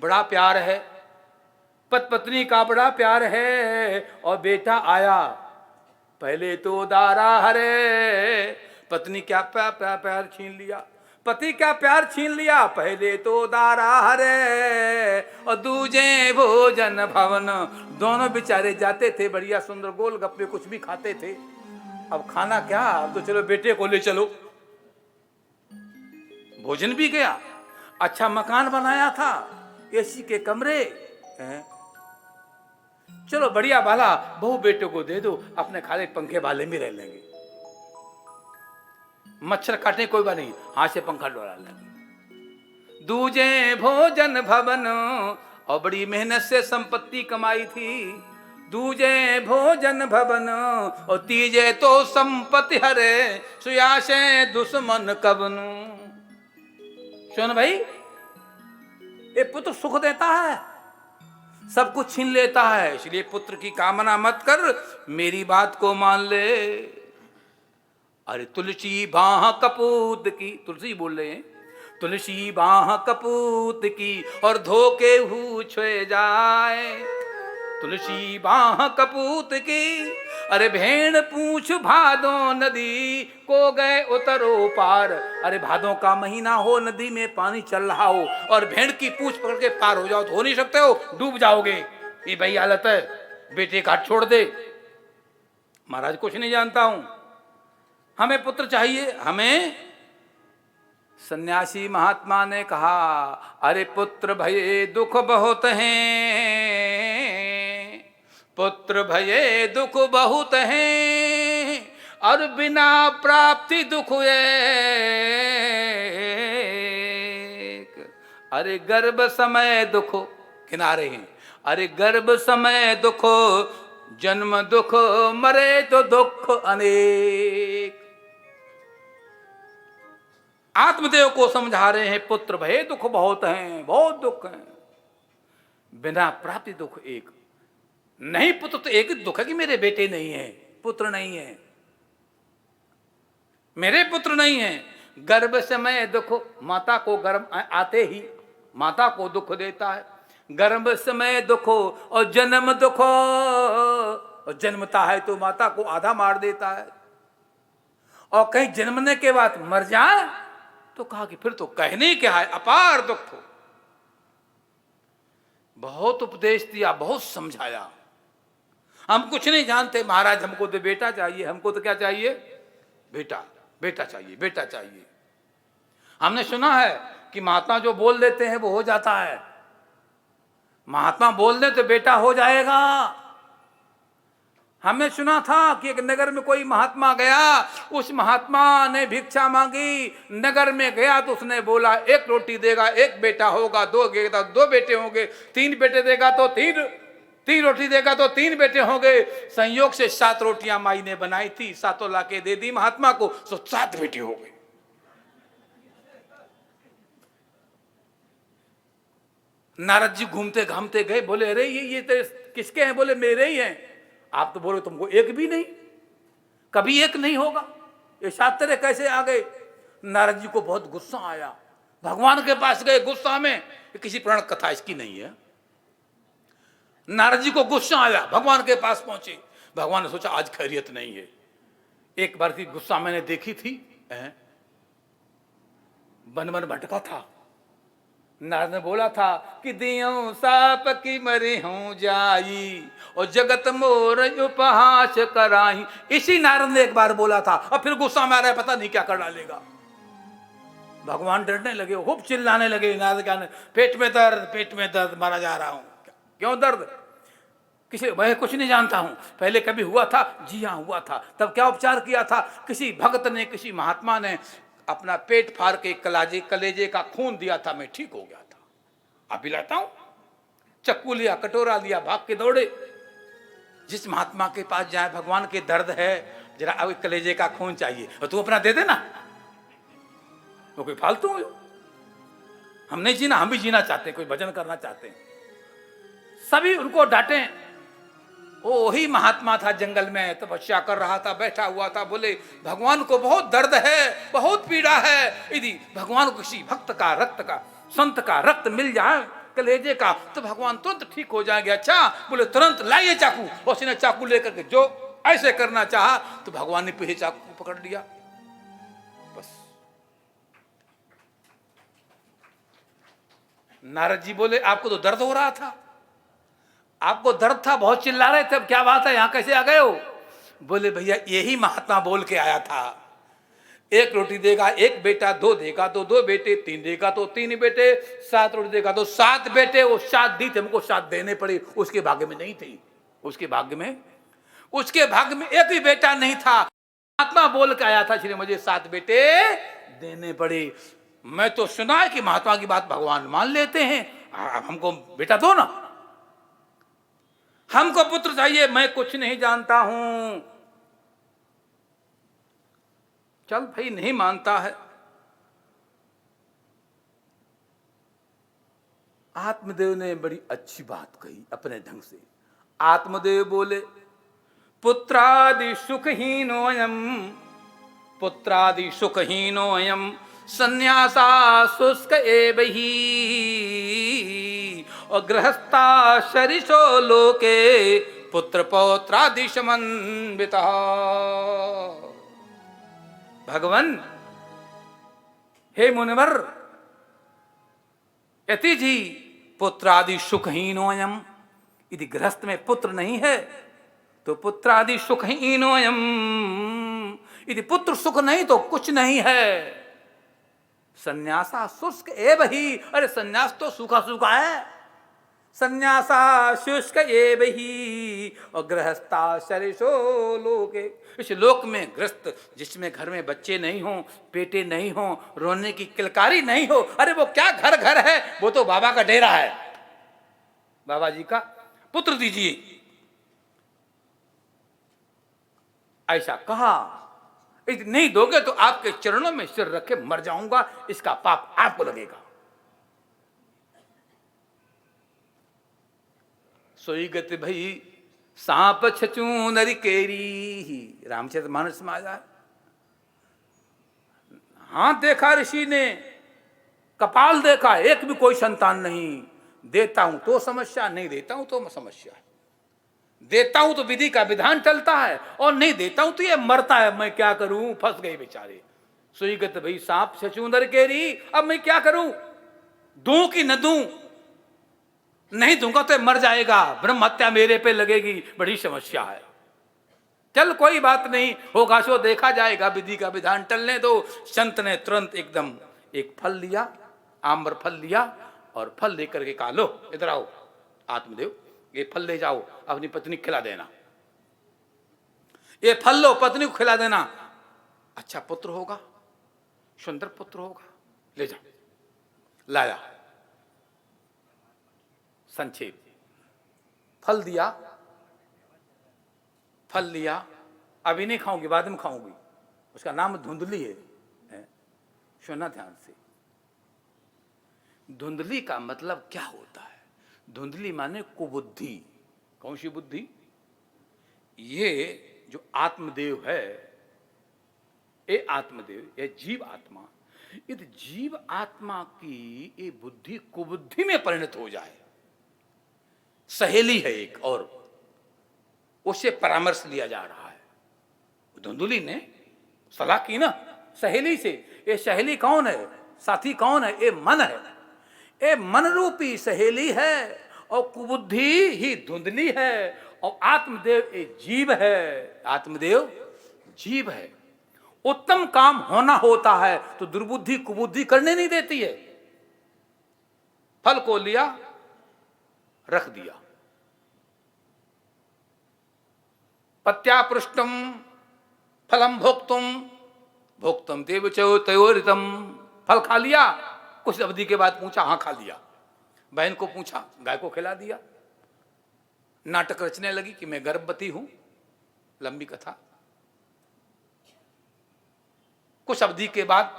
बड़ा प्यार है, पति पत्नी का बड़ा प्यार है। और बेटा आया, पहले तो दारा हरे, पत्नी क्या प्यार छीन लिया, पति क्या प्यार छीन लिया। पहले तो दारा हरे और दूजे भोजन भवन। दोनों बेचारे जाते थे, बढ़िया सुंदर गोल गप्पे कुछ भी खाते थे। अब खाना क्या, अब तो चलो बेटे को ले चलो। भोजन भी गया, अच्छा मकान बनाया था, एसी के कमरे हैं। चलो बढ़िया वाला बहू बेटे को दे दो, अपने खाली पंखे वाले में रह लेंगे, मच्छर काटने कोई बात नहीं, हाथ से पंखा डोला लेंगे। दूजे भोजन भवन, और बड़ी मेहनत से संपत्ति कमाई थी। दूजे भोजन भवन और तीजे तो संपत्ति हरे, सुयासे दुश्मन कवनु। सुन भाई, ये पुत्र सुख देता है, सब कुछ छीन लेता है, इसलिए पुत्र की कामना मत कर, मेरी बात को मान ले। अरे तुलसी बाह कपूत की, तुलसी बोल रहे हैं, तुलसी बाह कपूत की और धोके हु छुए जाए। तुलसी बाह कपूत की, अरे भेड़ पूछ भादो नदी को गए उतरो पार। अरे भादों का महीना हो, नदी में पानी चल रहा हो और भेड़ की पूछ पकड़ के पार हो जाओ तो हो नहीं सकते हो, डूब जाओगे। ये भाई हालत है, बेटे का हाथ छोड़ दे। महाराज कुछ नहीं जानता हूं, हमें पुत्र चाहिए, हमें। सन्यासी महात्मा ने कहा, अरे पुत्र भये दुख बहुत हैं, पुत्र भये दुख बहुत हैं, और बिना प्राप्ति दुख एक। अरे गर्भ समय दुख, किनारे हैं, अरे गर्भ समय दुख, जन्म दुख, मरे तो दुख अनेक। आत्मदेव को समझा रहे हैं, पुत्र भय दुख बहुत हैं, बहुत दुख हैं, बिना प्राप्ति दुख एक। नहीं पुत्र तो एक दुख है कि मेरे बेटे नहीं है, पुत्र नहीं है, मेरे पुत्र नहीं है। गर्भ समय दुख, माता को गर्भ आते ही माता को दुख देता है, गर्भ समय दुख और जन्म दुख, और जन्मता है तो माता को आधा मार देता है, और कहीं जन्मने के बाद मर जाए तो कहा कि फिर तो कहने क्या है, अपार दुख। बहुत उपदेश दिया, बहुत समझाया, हम कुछ नहीं जानते। महाराज हमको तो बेटा चाहिए, हमको तो क्या चाहिए, बेटा, बेटा चाहिए, बेटा चाहिए। हमने सुना है कि महात्मा जो बोल देते हैं वो हो जाता है, महात्मा बोल दे तो बेटा हो जाएगा। हमने सुना था कि एक नगर में कोई महात्मा गया, उस महात्मा ने भिक्षा मांगी, नगर में गया तो उसने बोला एक रोटी देगा एक बेटा होगा, दो देगा दो बेटे होंगे, तीन बेटे देगा तो तीन रोटी देगा तो तीन बेटे होंगे। संयोग से 7 रोटियां माई ने बनाई थी, 7 लाके दे दी महात्मा को, तो 7 बेटे हो गए। नारद जी घूमते घामते गए, बोले अरे ये तो किसके हैं, बोले मेरे ही हैं। आप तो बोले तुमको एक भी नहीं, कभी एक नहीं होगा, ये 7 तरह कैसे आ गए। नारद जी को बहुत गुस्सा आया, भगवान के पास गए गुस्सा में, किसी पुराण कथा इसकी नहीं है। नारद जी को गुस्सा आया, भगवान के पास पहुंचे, भगवान ने सोचा आज खैरियत नहीं है। एक बार की गुस्सा मैंने देखी थी, वन वन भटका था, नारद ने बोला था कि दियों साप की मरे हूं जाई और जगत मोर उपहास कराई। इसी नारद ने एक बार बोला था, और फिर गुस्सा में आ रहा है, पता नहीं क्या कर डालेगा। भगवान डरने लगे, खूब चिल्लाने लगे। नारद कहने पेट में दर्द, मारा जा रहा हूं। क्यों दर्द, किसी मैं कुछ नहीं जानता हूं, पहले कभी हुआ था, जी हाँ हुआ था। तब क्या उपचार किया था, किसी भक्त ने, किसी महात्मा ने अपना पेट फाड़ के कलेजे का खून दिया था, मैं ठीक हो गया था। अभी लाता हूं, चक्कू लिया, कटोरा लिया, भाग के दौड़े। जिस महात्मा के पास जाए, भगवान के दर्द है, जरा अब कलेजे का खून चाहिए, और तू अपना दे देना, वो कोई फालतू हो। हम नहीं जीना, हम भी जीना चाहते हैं, कोई भजन करना चाहते हैं। सभी उनको डांटे। वही महात्मा था, जंगल में तपस्या कर रहा था, बैठा हुआ था, बोले भगवान को बहुत दर्द है, बहुत पीड़ा है, यदि भगवान को किसी भक्त का रक्त का, संत का रक्त मिल जाए कलेजे का, तो भगवान तुरंत ठीक हो जाएंगे। अच्छा, बोले तुरंत लाइए चाकू, और उसने चाकू लेकर के जो ऐसे करना चाहा तो भगवान ने पीछे चाकू पकड़ लिया। बस नारद जी बोले आपको तो दर्द हो रहा था, आपको दर्द था, बहुत चिल्ला रहे थे, अब क्या बात है, यहां कैसे आ गए हो? बोले भैया यही महात्मा बोल के आया था, एक रोटी देगा एक बेटा, दो देगा तो दो बेटे, तीन देगा तो तीन बेटे, सात रोटी देगा तो सात बेटे। वो सात दी थे, हमको सात देने पड़े, उसके भाग्य में नहीं थी, उसके भाग्य में एक भी बेटा नहीं था। महात्मा बोल के आया था, इसलिए मुझे सात बेटे देने पड़े। मैं तो सुना है कि महात्मा की बात भगवान मान लेते हैं, हमको बेटा दो ना, हमको पुत्र चाहिए, मैं कुछ नहीं जानता हूं। चल भाई, नहीं मानता है। आत्मदेव ने बड़ी अच्छी बात कही अपने ढंग से। आत्मदेव बोले पुत्रादि सुखहीनोयम, पुत्रादि सुखहीनोयम संन्यासा शुष्क एवहि, और गृहस्था शरीशो लोके पुत्र पौत्रादि समन्विता। भगवान हे मुनिवर, यति जी पुत्रादि सुखहीनोयम, यदि गृहस्थ में पुत्र नहीं है तो पुत्रादि सुखहीनोयम, यदि पुत्र सुख नहीं तो कुछ नहीं है। सन्यासा शुष्क एव ही, अरे सन्यास तो सूखा सूखा है। सन्यासा शुष्क एव ही, और गृहस्था शरीशो लोके, इस लोक में गृहस्थ जिसमें घर में बच्चे नहीं हो, बेटे नहीं हो, रोने की किलकारी नहीं हो, अरे वो क्या घर घर है, वो तो बाबा का डेरा है। बाबा जी का पुत्र दीजिए, ऐसा कहा। यदि नहीं दोगे तो आपके चरणों में सिर रखे मर जाऊंगा, इसका पाप आपको लगेगा। सोई गति भई सांप छचू नरी केरी, रामचरितमानस में आया। हाथ देखा ऋषि ने, कपाल देखा, एक भी कोई संतान नहीं। देता हूं तो समस्या, नहीं देता हूं तो समस्या है। देता हूं तो विधि का विधान चलता है, और नहीं देता हूं तो ये मरता है। मैं क्या करूं, फंस गए बेचारे। सोई गति भई सांप छचू नरी केरी, अब मैं क्या करूं, दूं कि न दूं? नहीं दूंगा तो मर जाएगा, ब्रह्म हत्या मेरे पे लगेगी, बड़ी समस्या है। चल कोई बात नहीं, होगा सो देखा जाएगा, विधि का विधान टलने दो। संत ने तुरंत एकदम एक फल लिया, आम्र फल लिया, और फल लेकर के कहा लो इधर आओ आत्मदेव, ये फल ले जाओ, अपनी पत्नी को खिला देना। ये फल लो, पत्नी को खिला देना, अच्छा पुत्र होगा, सुंदर पुत्र होगा, ले जाओ। लाया, संक्षेप फल दिया, फल लिया, अभी नहीं खाऊंगी, बाद में खाऊंगी। उसका नाम धुंधली है। सुनना ध्यान से, धुंधली का मतलब क्या होता है? धुंधली माने कुबुद्धि। कौन सी बुद्धि? ये जो आत्मदेव है, ये आत्मदेव, ये जीव आत्मा, यदि जीव आत्मा की ये बुद्धि कुबुद्धि में परिणत हो जाए, सहेली है एक, और उससे परामर्श लिया जा रहा है। धुंधली ने सलाह की ना सहेली से। ये सहेली कौन है, साथी कौन है? ये मन है, ये मन रूपी सहेली है, और कुबुद्धि ही धुंधली है, और आत्मदेव ये जीव है। आत्मदेव जीव है। उत्तम काम होना होता है तो दुर्बुद्धि कुबुद्धि करने नहीं देती है। फल को लिया, रख दिया। पत्यापृष्टम फलम भोक्तुम, भोक्तम देव तयोरितम। फल खा लिया, कुछ अवधि के बाद पूछा, हाँ खा लिया। बहन को पूछा, गाय को खिला दिया। नाटक रचने लगी कि मैं गर्भवती हूं, लंबी कथा। कुछ अवधि के बाद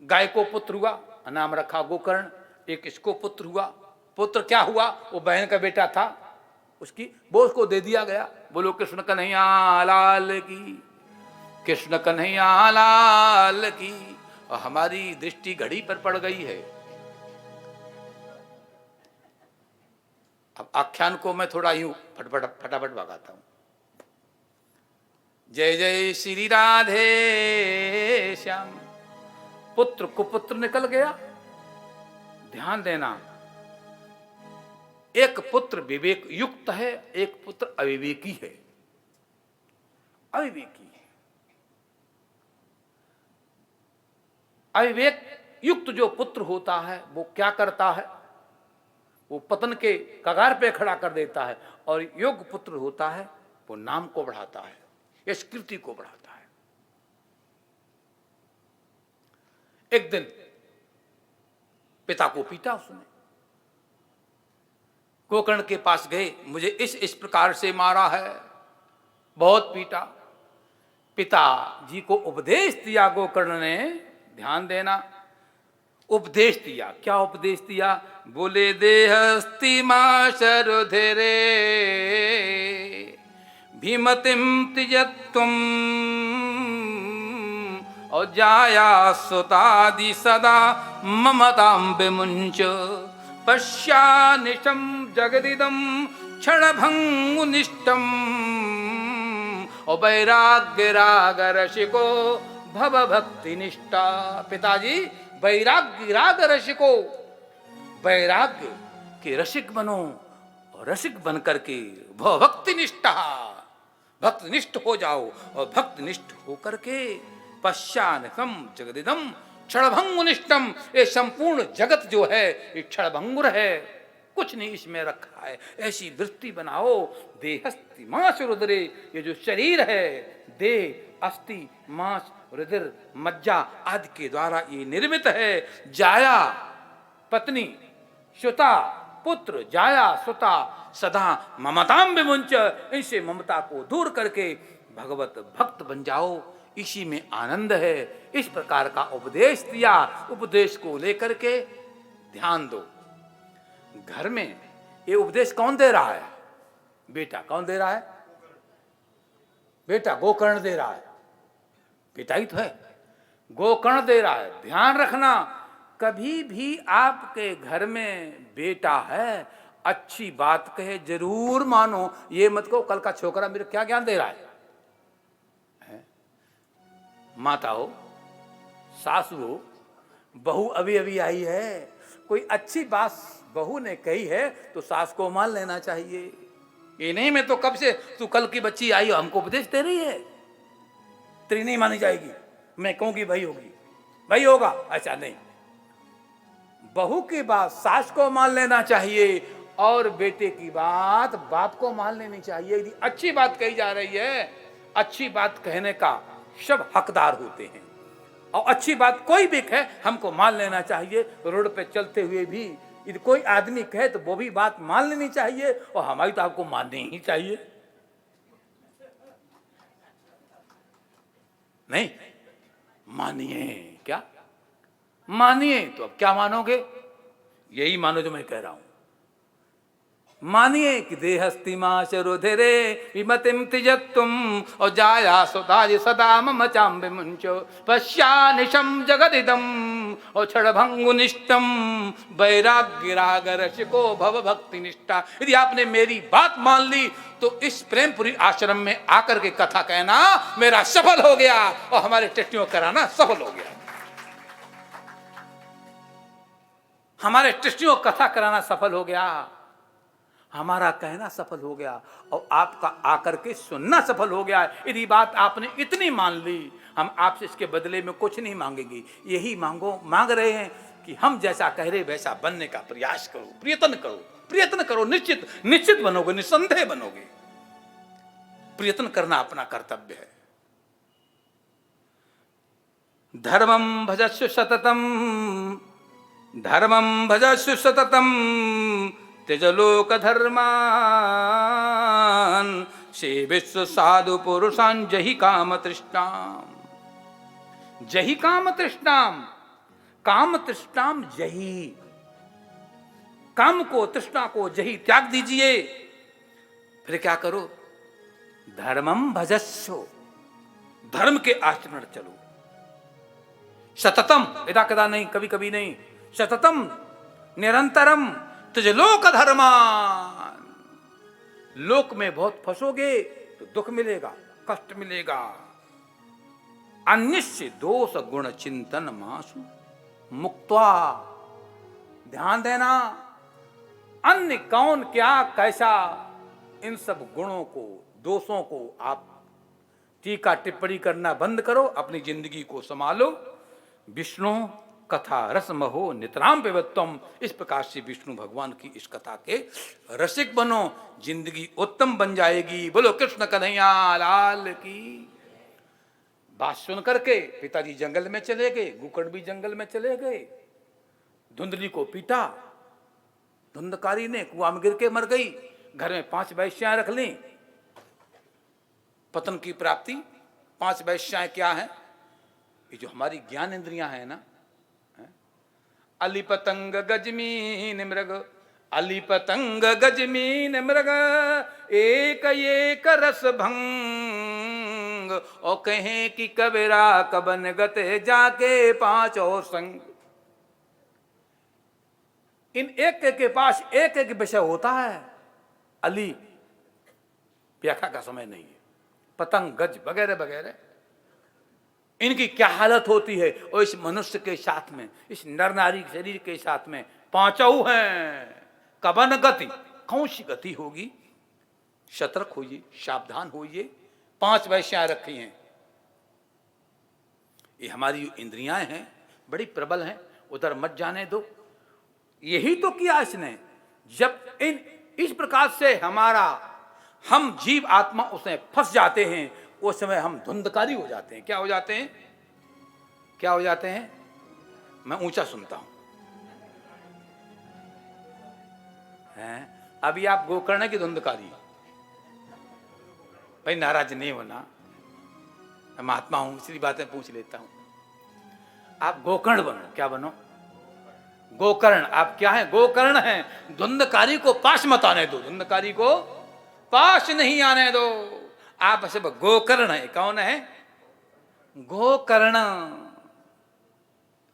गाय को पुत्र हुआ, नाम रखा गोकर्ण। एक इसको पुत्र हुआ। पुत्र क्या हुआ? वो बहन का बेटा था, उसकी वो उसको दे दिया गया। बोलो कृष्ण कन्हैया लाल की, कृष्ण कन्हैया लाल की। और हमारी दृष्टि घड़ी पर पड़ गई है। आख्यान को मैं थोड़ा यूं फटाफट भगाता हूं। जय जय श्री राधे श्याम। पुत्र कुपुत्र निकल गया। ध्यान देना, एक पुत्र विवेक युक्त है, एक पुत्र अविवेकी है। अविवेकी है। अविवेक युक्त जो पुत्र होता है वो क्या करता है, वो पतन के कगार पे खड़ा कर देता है। और योग्य पुत्र होता है वो नाम को बढ़ाता है, यश कीर्ति को बढ़ाता है। एक दिन पिता को पीटा उसने। गोकर्ण के पास गए, मुझे इस प्रकार से मारा है, बहुत पीटा। पिता जी को उपदेश दिया गोकर्ण ने। ध्यान देना, उपदेश दिया। क्या उपदेश दिया? बोले देहस्ति माशरुधिरे भीमतिम त्यजत्वम और जाया सुतादि सदा ममतां विमुंच पश्यानिशं जगदिदं क्षणभंगुनिष्टम और वैराग्य राग रसिको भव भक्ति निष्ठा। पिताजी, वैराग्य राग रसिको, वैराग्य के रसिक बनो और रसिक बन करके भव भक्ति निष्ठा, भक्त निष्ठ हो जाओ। और भक्त निष्ठ होकर के पश्चानकम जगदिदम क्षणभंगुनिष्ठम, ये संपूर्ण जगत जो है ये क्षणभंगुर है, कुछ नहीं इसमें रखा है, ऐसी वृत्ति बनाओ। देहस्ति मांस रुद्रे, ये जो शरीर है, देह अस्थि मांस रुधिर मज्जा आदि के द्वारा ये निर्मित है। जाया पत्नी, सुता पुत्र, जाया सुता सदा ममताम विमुंच, इनसे ममता को दूर करके भगवत भक्त बन जाओ, इसी में आनंद है। इस प्रकार का उपदेश दिया। उपदेश को लेकर के ध्यान दो। घर में ये उपदेश कौन दे रहा है? बेटा। कौन दे रहा है? बेटा। गोकर्ण दे रहा है, बेटा ही तो है। गोकर्ण दे रहा है। ध्यान रखना, कभी भी आपके घर में बेटा है, अच्छी बात कहे जरूर मानो। ये मत को कल का छोकरा मेरे क्या ज्ञान दे रहा है। माता हो, सासू हो, बहू अभी अभी आई है, कोई अच्छी बात बहू ने कही है तो सास को मान लेना चाहिए। ये नहीं मैं तो कब से, तू कल की बच्ची आई हमको उपदेश दे रही है, तेरी नहीं मानी जाएगी, मैं कहूंगी भाई होगी, भाई होगा, ऐसा नहीं। बहू की बात सास को मान लेना चाहिए और बेटे की बात बाप को मान लेनी चाहिए। यदि अच्छी बात कही जा रही है, अच्छी बात कहने का सब हकदार होते हैं और अच्छी बात कोई भी कहे हमको मान लेना चाहिए। रोड पे चलते हुए भी यदि कोई आदमी कहे तो वो भी बात मान लेनी चाहिए और हमारी तो आपको माननी ही चाहिए। नहीं मानिए, क्या मानिए? तो अब क्या मानोगे? यही मानो जो मैं कह रहा हूं। मानिए कि देहस्ति मांस रुधिरे विमतिम त्यजत्वम और जाया सुतादि सदा ममचाम विमुंचो पश्यानिशम जगदिदम और क्षणभंगुनिष्ठम वैराग्य राग रसिको भव भक्ति निष्ठा। यदि आपने मेरी बात मान ली तो इस प्रेमपुरी आश्रम में आकर के कथा कहना मेरा सफल हो गया और हमारे टेस्टियों कराना सफल हो गया। हमारे टेस्टियों कथा कराना सफल हो गया, हमारा कहना सफल हो गया और आपका आकर के सुनना सफल हो गया। यदि बात आपने इतनी मान ली, हम आपसे इसके बदले में कुछ नहीं मांगेंगे। यही मांग रहे हैं कि हम जैसा कह रहे वैसा बनने का प्रयास करो, प्रयत्न करो। निश्चित बनोगे, निसंदेह बनोगे। प्रयत्न करना अपना कर्तव्य है। धर्मं भजस्व सततम त्यजलोक धर्मान सेविस्व साधु पुरुषान जहि काम तृष्णाम। जहि काम तृष्णाम, काम तृष्णाम जहि, काम को तृष्णा को जहि त्याग दीजिए। फिर क्या करो? धर्मम भजस्व, धर्म के आचरण चलो। सततम, यदा कदा नहीं, कभी कभी नहीं, सततम निरंतरम त्यजलोक धर्मान, लोक में बहुत फंसोगे तो दुख मिलेगा, कष्ट मिलेगा। अन्यस्य दोष गुण चिंतन मासु मुक्त्वा, ध्यान देना, अन्य कौन क्या कैसा, इन सब गुणों को, दोषों को आप टीका टिप्पणी करना बंद करो, अपनी जिंदगी को संभालो। विष्णु कथा रसमहो नितराम पिबत्वम, इस प्रकार से विष्णु भगवान की इस कथा के रसिक बनो, जिंदगी उत्तम बन जाएगी। बोलो कृष्ण कन्हैया लाल की। बात सुन करके पिताजी जंगल में चले गए, गोकर्ण भी जंगल में चले गए। धुंधली को पीटा, धुंधकारी ने कुआं में गिर के मर गई। घर में 5 वैश्याएं रख ली, पतन की प्राप्ति। 5 वैश्याएं क्या है? ये जो हमारी ज्ञान इंद्रियां हैं ना, अलिपतंग गजमीन मृग, अलिपतंग गजमीन मृग, एक एक रस भंग, और कहें कि कबीरा कबन गते जाके 5 और संग। इन एक के पास एक एक विषय होता है। अली व्याख्या का समय नहीं है, पतंग गज वगैरह वगैरह, इनकी क्या हालत होती है। और इस मनुष्य के साथ में, इस नर नारी शरीर के साथ में 5 हैं। कबन गति, कौन सी गति होगी? सतर्क होइए, सावधान होइए। 5 वैश्याएं रखी हैं। ये हमारी इंद्रियां हैं, बड़ी प्रबल हैं, उधर मत जाने दो। यही तो किया इसने। जब इस प्रकार से हम जीव आत्मा उसमें फंस जाते हैं, उस समय हम धुंधकारी हो जाते हैं। क्या हो जाते हैं? क्या हो जाते हैं? मैं ऊंचा सुनता हूं। अभी आप गोकर्ण की धुंधकारी, भाई नाराज नहीं होना, मैं महात्मा हूं इसलिए बातें पूछ लेता हूं। आप गोकर्ण बनो। क्या बनो? गोकर्ण। आप क्या है? गोकर्ण हैं। धुंधकारी को पास मत आने दो, धुंधकारी को पास नहीं आने दो। आप सब गोकर्ण है। कौन है? गोकर्ण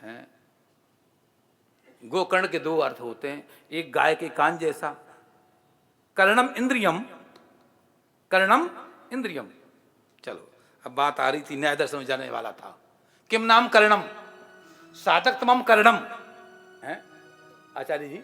है। गोकर्ण के 2 अर्थ होते हैं। एक गाय के कान जैसा, कर्णम इंद्रियम, कर्णम इंद्रियम। चलो अब बात आ रही थी, न्याय दर्शन में जाने वाला था। किम नाम कर्णम? साधक तमम कर्णम है आचार्य जी।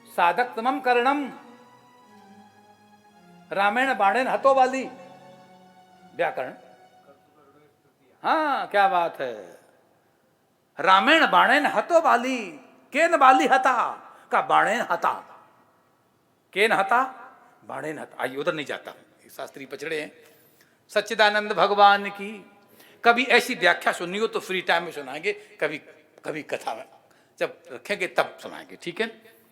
साधक तमम कर्णम, रामायण बाणेन हतो वाली, व्याकरण। हाँ क्या बात है। रामायण बाणेन हतो वाली, केन वाली हता का बाणेन हता, केन हता बाणेन हता। आइए उधर नहीं जाता, शास्त्री पछड़े हैं। सच्चिदानंद भगवान की कभी ऐसी व्याख्या सुननी हो तो फ्री टाइम में सुनाएंगे, कभी कभी कथा में जब रखेंगे तब सुनाएंगे, ठीक है।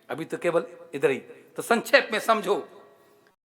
अभी तो केवल इधर ही। तो संक्षेप में समझो।